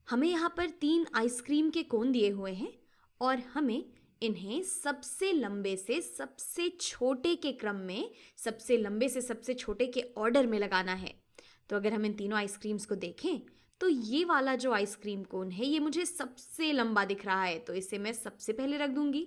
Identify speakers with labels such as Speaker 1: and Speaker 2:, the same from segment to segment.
Speaker 1: हमें यहाँ पर 3 आइसक्रीम के कोन दिए हुए हैं और हमें इन्हें सबसे लंबे से सबसे छोटे के क्रम में, सबसे लंबे से सबसे छोटे के ऑर्डर में लगाना है। तो अगर हम इन तीनों आइसक्रीम्स को देखें तो ये वाला जो आइसक्रीम कोन है ये मुझे सबसे लंबा दिख रहा है, तो इसे मैं सबसे पहले रख दूंगी।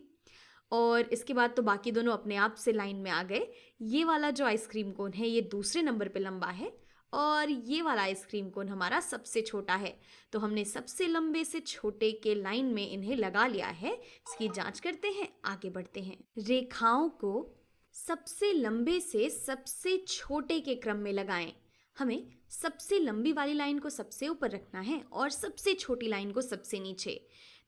Speaker 1: और इसके बाद तो बाकी दोनों अपने आप से लाइन में आ गए। ये वाला जो आइसक्रीम कोन है ये दूसरे नंबर पे लंबा है और ये वाला आइसक्रीम कोन हमारा सबसे छोटा है। तो हमने सबसे लंबे से छोटे के लाइन में इन्हें लगा लिया है। इसकी जांच करते हैं, आगे बढ़ते हैं। रेखाओं को सबसे लंबे से सबसे छोटे के क्रम में लगाएं। हमें सबसे लंबी वाली लाइन को सबसे ऊपर रखना है और सबसे छोटी लाइन को सबसे नीचे।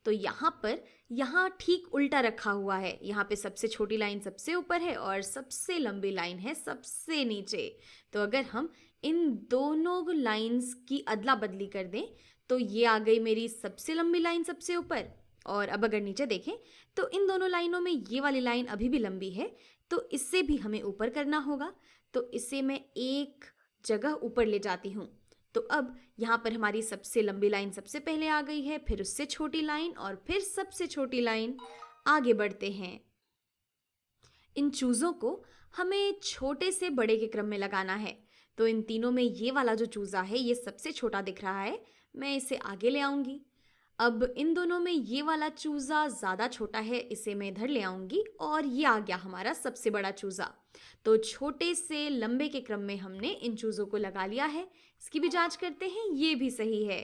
Speaker 1: तो यहाँ ठीक उल्टा रखा हुआ है। यहाँ पे सबसे छोटी लाइन सबसे ऊपर है और सबसे लंबी लाइन है सबसे नीचे। तो अगर हम इन दोनों लाइंस की अदला बदली कर दें तो ये आ गई मेरी सबसे लंबी लाइन सबसे ऊपर। और अब अगर नीचे देखें तो इन दोनों लाइनों में ये वाली लाइन अभी भी लंबी है, तो इससे भी हमें ऊपर करना होगा। तो इसे मैं एक जगह ऊपर ले जाती हूँ। तो अब यहाँ पर हमारी सबसे लंबी लाइन सबसे पहले आ गई है, फिर उससे छोटी लाइन और फिर सबसे छोटी लाइन। आगे बढ़ते हैं। इन चूज़ों को हमें छोटे से बड़े के क्रम में लगाना है। तो इन तीनों में ये वाला जो चूज़ा है ये सबसे छोटा दिख रहा है, मैं इसे आगे ले आऊँगी। अब इन दोनों में ये वाला चूज़ा ज़्यादा छोटा है, इसे मैं इधर ले आऊँगी और ये आ गया हमारा सबसे बड़ा चूज़ा। तो छोटे से लंबे के क्रम में हमने इन चूज़ों को लगा लिया है। इसकी भी जांच करते हैं, ये भी सही है।